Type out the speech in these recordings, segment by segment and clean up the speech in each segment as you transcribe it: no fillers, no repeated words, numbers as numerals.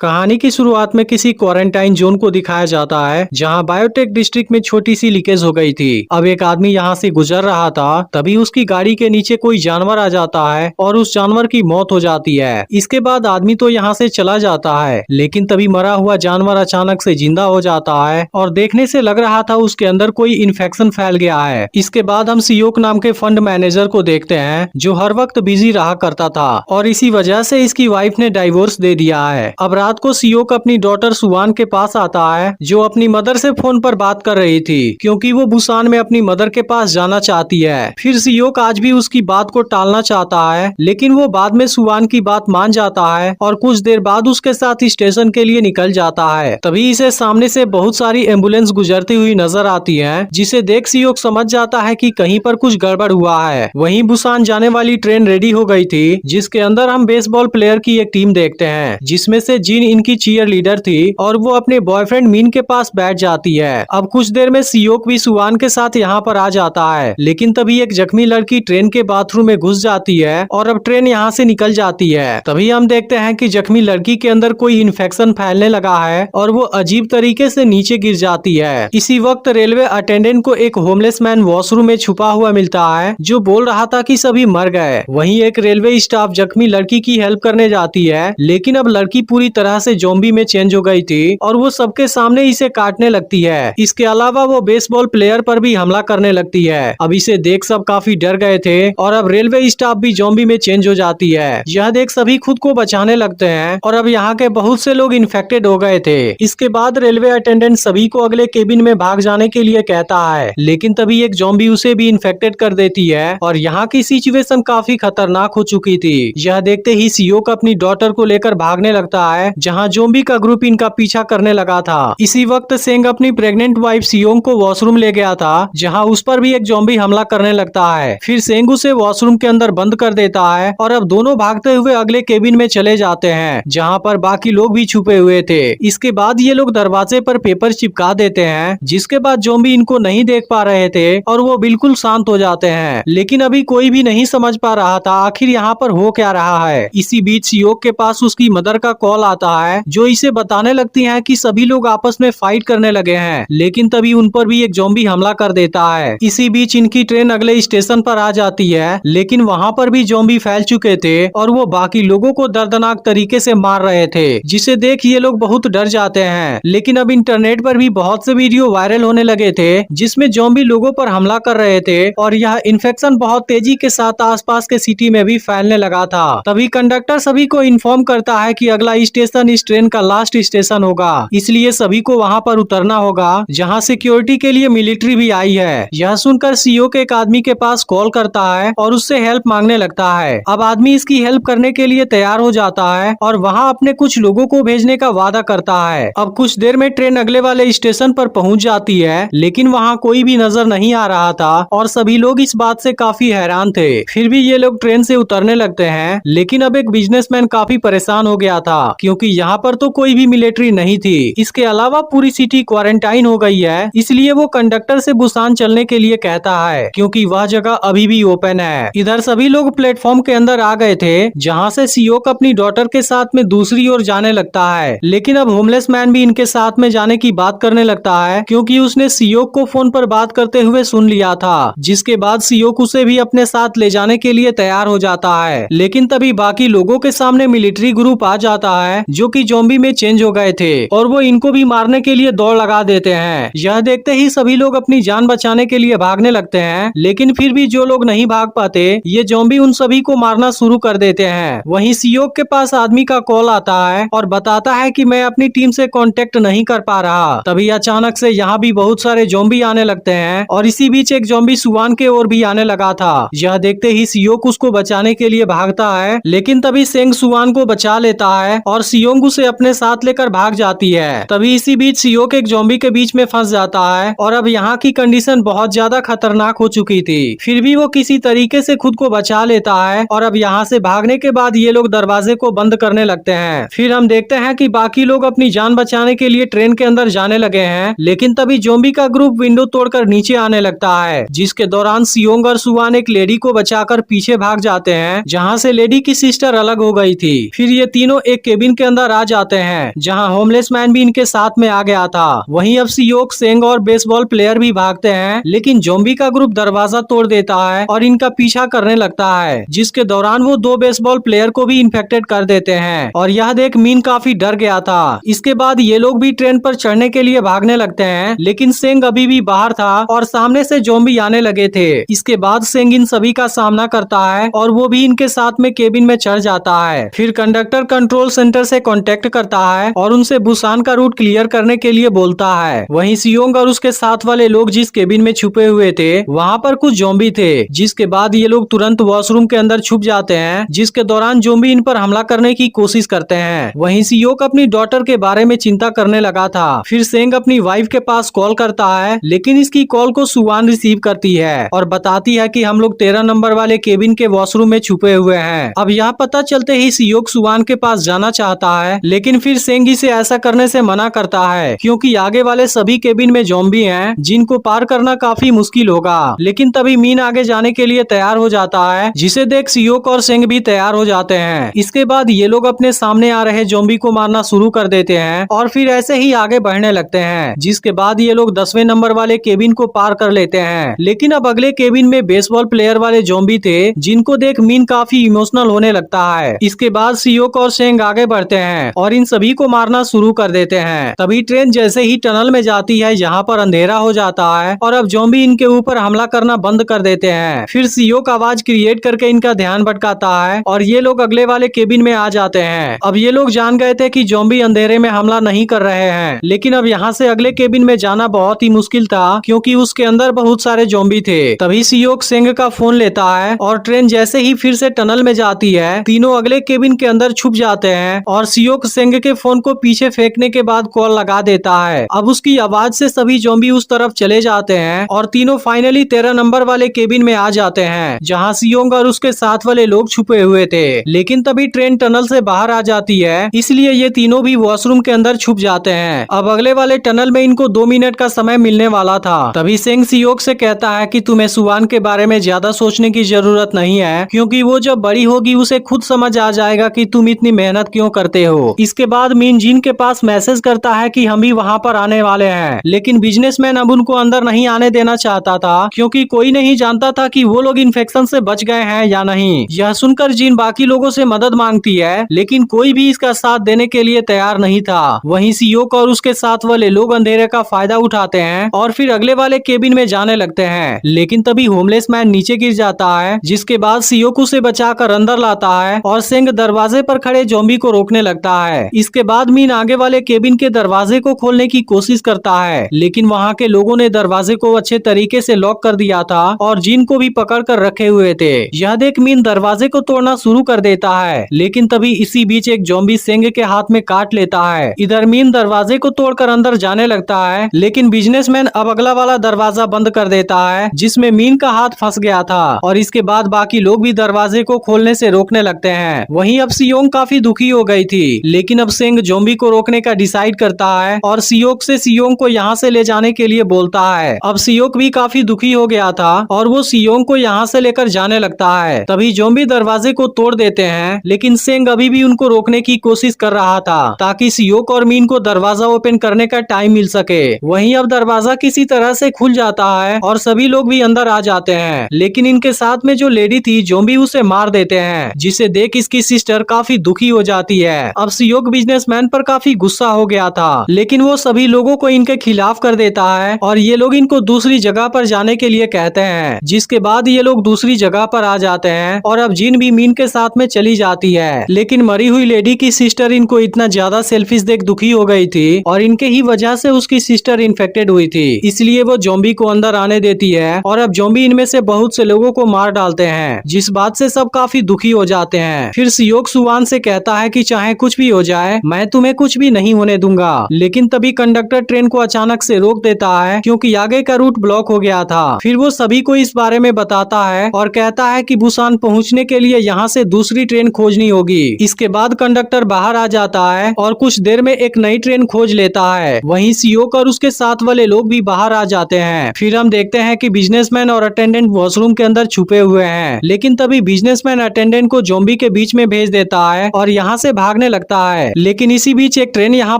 कहानी की शुरुआत में किसी क्वारंटाइन जोन को दिखाया जाता है जहां बायोटेक डिस्ट्रिक्ट में छोटी सी लीकेज हो गई थी। अब एक आदमी यहां से गुजर रहा था, तभी उसकी गाड़ी के नीचे कोई जानवर आ जाता है और उस जानवर की मौत हो जाती है। इसके बाद आदमी तो यहां से चला जाता है, लेकिन तभी मरा हुआ जानवर अचानक से जिंदा हो जाता है और देखने से लग रहा था उसके अंदर कोई इन्फेक्शन फैल गया है। इसके बाद हम सियोक नाम के फंड मैनेजर को देखते हैं जो हर वक्त बिजी रहा करता था और इसी वजह से इसकी वाइफ ने डाइवोर्स दे दिया है। अब रात को सियोक अपनी डॉटर सुवान के पास आता है जो अपनी मदर से फोन पर बात कर रही थी क्योंकि वो बुसान में अपनी मदर के पास जाना चाहती है। फिर सियोक आज भी उसकी बात को टालना चाहता है, लेकिन वो बाद में सुवान की बात मान जाता है और कुछ देर बाद उसके साथ स्टेशन के लिए निकल जाता है। तभी इसे सामने से बहुत सारी एम्बुलेंस गुजरती हुई नजर आती है, जिसे देख सियोक समझ जाता है कि कहीं पर कुछ गड़बड़ हुआ है। वहीं बुसान जाने वाली ट्रेन रेडी हो गई थी, जिसके अंदर हम बेसबॉल प्लेयर की एक टीम देखते हैं जिसमें से जिन इनकी चीयर लीडर थी और वो अपने बॉयफ्रेंड मीन के पास बैठ जाती है। अब कुछ देर में सियोक भी सुवान के साथ यहाँ पर आ जाता है, लेकिन तभी एक जख्मी लड़की ट्रेन के बाथरूम में घुस जाती है और अब ट्रेन यहाँ से निकल जाती है। तभी हम देखते हैं कि जख्मी लड़की के अंदर कोई इन्फेक्शन फैलने लगा है और वो अजीब तरीके से नीचे गिर जाती है। इसी वक्त रेलवे अटेंडेंट को एक होमलेस मैन वॉशरूम में छुपा हुआ मिलता है जो बोल रहा था कि सभी मर गए। वहीं एक रेलवे स्टाफ जख्मी लड़की की हेल्प करने जाती है, लेकिन अब लड़की पूरी तरह से ज़ॉम्बी में चेंज हो गई थी और वो सबके सामने इसे काटने लगती है। इसके अलावा वो बेसबॉल प्लेयर पर भी हमला करने लगती है। अब इसे देख सब काफी डर गए थे और अब रेलवे स्टाफ भी ज़ॉम्बी में चेंज हो जाती है। यह देख सभी खुद को बचाने लगते हैं और अब यहाँ के बहुत से लोग इन्फेक्टेड हो गए थे। इसके बाद रेलवे अटेंडेंट सभी को अगले केबिन में भाग जाने के लिए कहता है, लेकिन तभी एक ज़ॉम्बी उसे भी इन्फेक्टेड कर देती है और यहाँ की सिचुएशन काफी खतरनाक हो चुकी थी। यह देखते ही सियोक अपनी डॉटर को लेकर भागने लगता है जहाँ ज़ॉम्बी का ग्रुप इनका पीछा करने लगा था। इसी वक्त सेंग अपनी प्रेग्नेंट वाइफ सियोंग को वॉशरूम ले गया था जहां उस पर भी एक ज़ॉम्बी हमला करने लगता है। फिर सेंग उसे वॉशरूम के अंदर बंद कर देता है और अब दोनों भागते हुए अगले केबिन में चले जाते हैं जहां पर बाकी लोग भी छुपे हुए थे। इसके बाद ये लोग दरवाजे पर पेपर चिपका देते हैं, जिसके बाद ज़ॉम्बी इनको नहीं देख पा रहे थे और वो बिल्कुल शांत हो जाते हैं। लेकिन अभी कोई भी नहीं समझ पा रहा था आखिर यहाँ पर हो क्या रहा है। इसी बीच सियोक के पास उसकी मदर का कॉल आता है जो इसे बताने लगती है कि सभी लोग आपस में फाइट करने लगे हैं, लेकिन तभी उन पर भी एक ज़ॉम्बी हमला कर देता है। इसी बीच इनकी ट्रेन अगले स्टेशन पर आ जाती है, लेकिन वहाँ पर भी ज़ॉम्बी फैल चुके थे और वो बाकी लोगों को दर्दनाक तरीके से मार रहे थे, जिसे देख ये लोग बहुत डर जाते हैं। लेकिन अब इंटरनेट पर भी बहुत से वीडियो वायरल होने लगे थे जिसमें ज़ॉम्बी लोगों पर हमला कर रहे थे और यह इन्फेक्शन बहुत तेजी के साथ आसपास के सिटी में भी फैलने लगा था। तभी कंडक्टर सभी को इन्फॉर्म करता है कि अगला स्टेशन इस ट्रेन का लास्ट स्टेशन होगा, इसलिए सभी को वहां पर उतरना होगा जहां सिक्योरिटी के लिए मिलिट्री भी आई है। यह सुनकर सियोक एक आदमी के पास कॉल करता है और उससे हेल्प मांगने लगता है। अब आदमी इसकी हेल्प करने के लिए तैयार हो जाता है और वहां अपने कुछ लोगों को भेजने का वादा करता है। अब कुछ देर में ट्रेन अगले वाले स्टेशन पर पहुंच जाती है, लेकिन वहां कोई भी नजर नहीं आ रहा था और सभी लोग इस बात से काफी हैरान थे। फिर भी ये लोग ट्रेन से उतरने लगते हैं, लेकिन अब एक बिजनेसमैन काफी परेशान हो गया था क्योंकि यहाँ पर तो कोई भी मिलिट्री नहीं थी। इसके अलावा पूरी सिटी क्वारंटाइन हो गई है, इसलिए वो कंडक्टर से बुसान चलने के लिए कहता है क्योंकि वह जगह अभी भी ओपन है। इधर सभी लोग प्लेटफॉर्म के अंदर आ गए थे जहाँ से सियोक अपनी डॉटर के साथ में दूसरी ओर जाने लगता है, लेकिन अब होमलेस मैन भी इनके साथ में जाने की बात करने लगता है क्योंकि उसने सियोक को फोन पर बात करते हुए सुन लिया था, जिसके बाद सियोक उसे भी अपने साथ ले जाने के लिए तैयार हो जाता है। लेकिन तभी बाकी लोगों के सामने मिलिट्री ग्रुप आ जाता है जो कि ज़ॉम्बी में चेंज हो गए थे और वो इनको भी मारने के लिए दौड़ लगा देते हैं। यह देखते ही सभी लोग अपनी जान बचाने के लिए भागने लगते हैं, लेकिन फिर भी जो लोग नहीं भाग पाते ये ज़ॉम्बी उन सभी को मारना शुरू कर देते हैं। वहीं सियोक के पास आदमी का कॉल आता है और बताता है कि मैं अपनी टीम से कांटेक्ट नहीं कर पा रहा। तभी अचानक से यहाँ भी बहुत सारे ज़ॉम्बी आने लगते हैं और इसी बीच एक ज़ॉम्बी सुवान के ओर भी आने लगा था। यह देखते ही सियोक उसको बचाने के लिए भागता है, लेकिन तभी सेंग सुवान को बचा लेता है और सियोंग उसे अपने साथ लेकर भाग जाती है। तभी इसी बीच सियोक एक ज़ॉम्बी के बीच में फंस जाता है और अब यहाँ की कंडीशन बहुत ज्यादा खतरनाक हो चुकी थी। फिर भी वो किसी तरीके से खुद को बचा लेता है और अब यहाँ से भागने के बाद ये लोग दरवाजे को बंद करने लगते हैं। फिर हम देखते हैं कि बाकी लोग अपनी जान बचाने के लिए ट्रेन के अंदर जाने लगे हैं, लेकिन तभी ज़ॉम्बी का ग्रुप विंडो तोड़कर नीचे आने लगता है, जिसके दौरान सियोंग और सुवान एक लेडी को बचाकर पीछे भाग जाते हैं जहाँ से लेडी की सिस्टर अलग हो गई थी। फिर ये तीनों एक केबिन के अंदर आ जाते हैं, जहां होमलेस मैन भी इनके साथ में आ गया था। वहीं अब सियोक, सेंग और बेसबॉल प्लेयर भी भागते हैं, लेकिन ज़ॉम्बी का ग्रुप दरवाजा तोड़ देता है और इनका पीछा करने लगता है, जिसके दौरान वो 2 बेसबॉल प्लेयर को भी इन्फेक्टेड कर देते हैं। और यह देख मीन काफी डर गया था। इसके बाद ये लोग भी ट्रेन पर चढ़ने के लिए भागने लगते हैं, लेकिन सेंग अभी भी बाहर था और सामने से ज़ॉम्बी आने लगे थे। इसके बाद सेंग इन सभी का सामना करता है और वो भी इनके साथ में केबिन में चढ़ जाता है। फिर कंडक्टर कंट्रोल सेंटर से कांटेक्ट करता है और उनसे बुसान का रूट क्लियर करने के लिए बोलता है। वहीं सियोंग और उसके साथ वाले लोग जिस केबिन में छुपे हुए थे, वहाँ पर कुछ ज़ॉम्बी थे, जिसके बाद ये लोग तुरंत वॉशरूम के अंदर छुप जाते हैं, जिसके दौरान ज़ॉम्बी इन पर हमला करने की कोशिश करते हैं। वहीं सियोक अपनी डॉटर के बारे में चिंता करने लगा था। फिर सेंग अपनी वाइफ के पास कॉल करता है, लेकिन इसकी कॉल को सुवान रिसीव करती है और बताती है कि हम लोग 13 नंबर वाले केबिन के वॉशरूम में छुपे हुए हैं। अब यह पता चलते ही सियोक सुवान के पास जाना चाहता है, लेकिन फिर सेंग इसे ऐसा करने से मना करता है, क्योंकि आगे वाले सभी केबिन में ज़ॉम्बी हैं, जिनको पार करना काफी मुश्किल होगा। लेकिन तभी मीन आगे जाने के लिए तैयार हो जाता है, जिसे देख सियोक और सेंग भी तैयार हो जाते हैं। इसके बाद ये लोग अपने सामने आ रहे ज़ॉम्बी को मारना शुरू कर देते हैं और फिर ऐसे ही आगे बढ़ने लगते हैं, जिसके बाद ये लोग 10वें नंबर वाले केबिन को पार कर लेते हैं। लेकिन अब अगले केबिन में बेसबॉल प्लेयर वाले ज़ॉम्बी थे, जिनको देख मीन काफी इमोशनल होने लगता है। इसके बाद सियोक और सेंग आगे बढ़ते हैं और इन सभी को मारना शुरू कर देते हैं। तभी ट्रेन जैसे ही टनल में जाती है, यहाँ पर अंधेरा हो जाता है और अब ज़ॉम्बी इनके ऊपर हमला करना बंद कर देते हैं। फिर सियोक आवाज क्रिएट करके इनका ध्यान भटकाता है और ये लोग अगले वाले केबिन में आ जाते हैं। अब ये लोग जान गए थे कि ज़ॉम्बी अंधेरे में हमला नहीं कर रहे हैं, लेकिन अब यहाँ से अगले केबिन में जाना बहुत ही मुश्किल था, क्योंकि उसके अंदर बहुत सारे ज़ॉम्बी थे। तभी सियोक सेंग का फोन लेता है और ट्रेन जैसे ही फिर से टनल में जाती है, तीनों अगले केबिन के अंदर छुप जाते हैं और सियोक सेंग के फोन को पीछे फेंकने के बाद कॉल लगा देता है। अब उसकी आवाज से सभी ज़ॉम्बी उस तरफ चले जाते हैं और तीनों फाइनली 13 नंबर वाले केबिन में आ जाते हैं, जहाँ सियोंग और उसके साथ वाले लोग छुपे हुए थे। लेकिन तभी ट्रेन टनल से बाहर आ जाती है, इसलिए ये तीनों भी वॉशरूम के अंदर छुप जाते हैं। अब अगले वाले टनल में इनको 2 मिनट का समय मिलने वाला था। तभी सेंग सियोक से कहता है कि तुम्हें सुवान के बारे में ज्यादा सोचने की जरूरत नहीं है, क्योंकि वो जब बड़ी होगी उसे खुद समझ आ जाएगा कि तुम इतनी मेहनत क्यों करते हो। इसके बाद मीन जिन के पास मैसेज करता है कि हम भी वहाँ पर आने वाले हैं, लेकिन बिजनेसमैन अब उनको अंदर नहीं आने देना चाहता था, क्योंकि कोई नहीं जानता था कि वो लोग इन्फेक्शन से बच गए हैं या नहीं। यह सुनकर जिन बाकी लोगों से मदद मांगती है, लेकिन कोई भी इसका साथ देने के लिए तैयार नहीं था। वहीं सियोक और उसके साथ वाले लोग अंधेरे का फायदा उठाते हैं और फिर अगले वाले केबिन में जाने लगते हैं। लेकिन तभी होमलेस मैन नीचे गिर जाता है, जिसके बाद सियोक उसे बचाकर अंदर लाता है और सेंग दरवाजे पर खड़े ज़ॉम्बी को रोकने लगता है। इसके बाद मीन आगे वाले केबिन के दरवाजे को खोलने की कोशिश करता है, लेकिन वहाँ के लोगों ने दरवाजे को अच्छे तरीके से लॉक कर दिया था और जिन को भी पकड़ कर रखे हुए थे। यह देख मीन दरवाजे को तोड़ना शुरू कर देता है, लेकिन तभी इसी बीच एक ज़ॉम्बी सेंग के हाथ में काट लेता है। इधर मीन दरवाजे को तोड़कर अंदर जाने लगता है, लेकिन बिजनेसमैन अब अगला वाला दरवाजा बंद कर देता है, जिसमें मीन का हाथ फंस गया था। और इसके बाद बाकी लोग भी दरवाजे को खोलने से रोकने लगते हैं। वहीं अब सियोंग काफी दुखी हो गई थी, लेकिन अब सेंग ज़ॉम्बी को रोकने का डिसाइड करता है और सियोक से सियोंग को यहाँ से ले जाने के लिए बोलता है। अब सियोक भी काफी दुखी हो गया था और वो सियोंग को यहाँ से लेकर जाने लगता है। तभी ज़ॉम्बी दरवाजे को तोड़ देते हैं, लेकिन सेंग अभी भी उनको रोकने की कोशिश कर रहा था, ताकि सियोक और मीन को दरवाजा ओपन करने का टाइम मिल सके। वहीं अब दरवाजा किसी तरह से खुल जाता है और सभी लोग भी अंदर आ जाते हैं, लेकिन इनके साथ में जो लेडी थी ज़ॉम्बी उसे मार देते हैं, जिसे देख इसकी सिस्टर काफी दुखी हो जाती है। अब सियोक बिजनेसमैन पर काफी गुस्सा हो गया था, लेकिन वो सभी लोगों को इनके खिलाफ कर देता है और ये लोग इनको दूसरी जगह पर जाने के लिए कहते हैं, जिसके बाद ये लोग दूसरी जगह पर आ जाते हैं और अब जिन भी मीन के साथ में चली जाती है। लेकिन मरी हुई लेडी की सिस्टर इनको इतना ज्यादा सेल्फिश देख दुखी हो गई थी और इनके ही वजह से उसकी सिस्टर इन्फेक्टेड हुई थी, इसलिए वो ज़ॉम्बी को अंदर आने देती है और अब ज़ॉम्बी इनमें से बहुत से लोगों को मार डालते हैं, जिस बात से सब काफी दुखी हो जाते हैं। फिर सियोक सुवान से कहता है कि चाहे कुछ भी हो जाए, मैं तुम्हें कुछ भी नहीं होने दूंगा। लेकिन तभी कंडक्टर ट्रेन को अचानक से रोक देता है, क्योंकि आगे का रूट ब्लॉक हो गया था। फिर वो सभी को इस बारे में बताता है और कहता है कि बुसान पहुंचने के लिए यहाँ से दूसरी ट्रेन खोजनी होगी। इसके बाद कंडक्टर बाहर आ जाता है और कुछ देर में एक नई ट्रेन खोज लेता है। वहीं सियोक और उसके साथ वाले लोग भी बाहर आ जाते हैं। फिर हम देखते हैं कि बिजनेसमैन और अटेंडेंट वॉशरूम के अंदर छुपे हुए हैं, लेकिन तभी बिजनेसमैन अटेंडेंट को ज़ॉम्बी के बीच में भेज देता है और यहाँ से भाग भागने लगता है, लेकिन इसी बीच एक ट्रेन यहाँ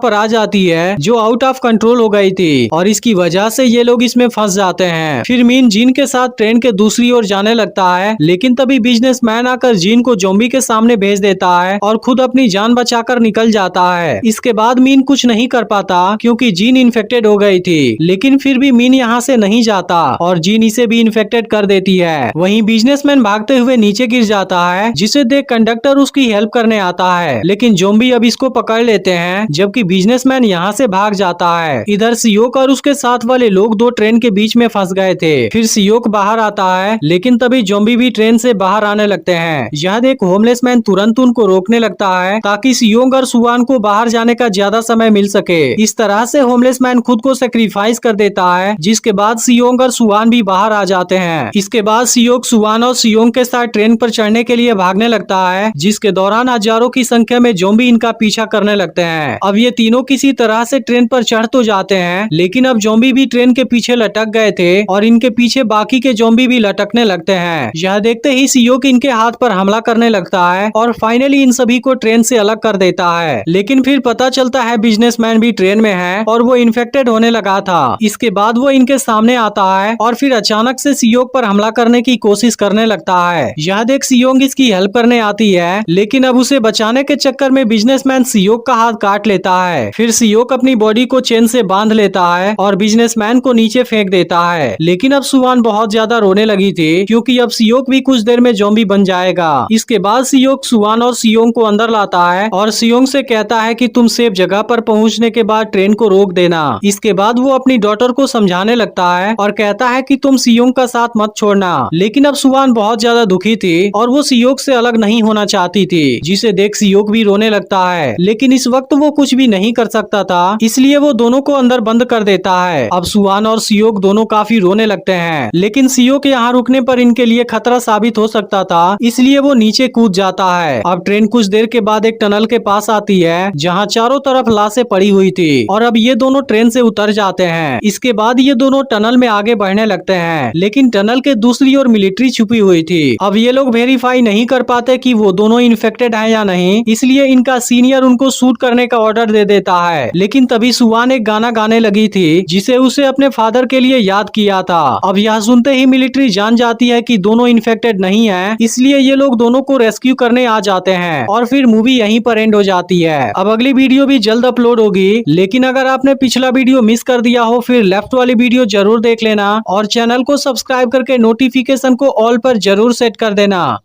पर आ जाती है जो आउट ऑफ कंट्रोल हो गई थी और इसकी वजह से ये लोग इसमें फंस जाते हैं। फिर मीन जीन के साथ ट्रेन के दूसरी ओर जाने लगता है, लेकिन तभी बिजनेसमैन आकर जीन को ज़ॉम्बी के सामने भेज देता है और खुद अपनी जान बचाकर निकल जाता है। इसके बाद मीन कुछ नहीं कर पाता क्योंकि जीन इन्फेक्टेड हो गई थी, लेकिन फिर भी मीन यहाँ से नहीं जाता और जीन इसे भी इन्फेक्टेड कर देती है। वहीं बिजनेसमैन भागते हुए नीचे गिर जाता है, जिसे देख कंडक्टर उसकी हेल्प करने आता है, लेकिन ज़ॉम्बी अब इसको पकड़ लेते हैं जबकि बिजनेसमैन यहाँ से भाग जाता है। इधर सियोक और उसके साथ वाले लोग दो ट्रेन के बीच में फंस गए थे। फिर सियोक बाहर आता है, लेकिन तभी ज़ॉम्बी भी ट्रेन से बाहर आने लगते हैं। यह देख होमलेस मैन तुरंत उनको रोकने लगता है ताकि सियोंग और सुवान को बाहर जाने का ज्यादा समय मिल सके। इस तरह से होमलेस मैन खुद को सेक्रीफाइस कर देता है, जिसके बाद सियोंग और सुवान भी बाहर आ जाते हैं। इसके बाद सियोक सुवान और सियोंग के साथ ट्रेन पर चढ़ने के लिए भागने लगता है, जिसके दौरान हजारों की संख्या में ज़ॉम्बी इनका पीछा करने लगते हैं। अब ये तीनों किसी तरह से ट्रेन पर चढ़ तो जाते हैं, लेकिन अब ज़ॉम्बी भी ट्रेन के पीछे लटक गए थे और इनके पीछे बाकी के ज़ॉम्बी भी लटकने लगते हैं। यह देखते ही सियोक इनके हाथ पर हमला करने लगता है और फाइनली इन सभी को ट्रेन से अलग कर देता है। लेकिन फिर पता चलता है बिजनेसमैन भी ट्रेन में है और वो इन्फेक्टेड होने लगा था। इसके बाद वो इनके सामने आता है और फिर अचानक से सियोक पर हमला करने की कोशिश करने लगता है। यह देख सियोंग इसकी हेल्प करने आती है, लेकिन अब उसे बचाने के चक्कर में बिजनेसमैन सियोक का हाथ काट लेता है। फिर सियोक अपनी बॉडी को चेन से बांध लेता है और बिजनेसमैन को नीचे फेंक देता है। लेकिन अब सुवान बहुत ज्यादा रोने लगी थी क्योंकि अब सियोक भी कुछ देर में ज़ॉम्बी बन जाएगा। इसके बाद सियोक सुवान और सियोंग को अंदर लाता है और सियोंग से कहता है कि तुम सेफ जगह पर पहुंचने के बाद ट्रेन को रोक देना। इसके बाद वो अपनी डॉटर को समझाने लगता है और कहता है कि तुम सियोंग का साथ मत छोड़ना। लेकिन अब सुवान बहुत ज्यादा दुखी थी और वो सियोक से अलग नहीं होना चाहती थी, जिसे देख सियोक भी रोने लगता है। लेकिन इस वक्त वो कुछ भी नहीं कर सकता था, इसलिए वो दोनों को अंदर बंद कर देता है। अब सुवान और सियोक दोनों काफी रोने लगते हैं, लेकिन सियोक यहाँ रुकने पर इनके लिए खतरा साबित हो सकता था, इसलिए वो नीचे कूद जाता है। अब ट्रेन कुछ देर के बाद एक टनल के पास आती है जहाँ चारों तरफ लाशें पड़ी हुई थी और अब ये दोनों ट्रेन से उतर जाते हैं। इसके बाद ये दोनों टनल में आगे बढ़ने लगते हैं, लेकिन टनल के दूसरी ओर मिलिट्री छुपी हुई थी। अब ये लोग वेरीफाई नहीं कर पाते कि वो दोनों इन्फेक्टेड हैं या नहीं, इसलिए इनका सीनियर उनको शूट करने का ऑर्डर दे देता है। लेकिन तभी सुवान एक गाना गाने लगी थी जिसे उसे अपने फादर के लिए याद किया था। अब यह सुनते ही मिलिट्री जान जाती है कि दोनों इन्फेक्टेड नहीं है, इसलिए ये लोग दोनों को रेस्क्यू करने आ जाते हैं और फिर मूवी यहीं पर एंड हो जाती है। अब अगली वीडियो भी जल्द अपलोड होगी, लेकिन अगर आपने पिछला वीडियो मिस कर दिया हो फिर लेफ्ट वाली वीडियो जरूर देख लेना और चैनल को सब्सक्राइब करके नोटिफिकेशन को ऑल पर जरूर सेट कर देना।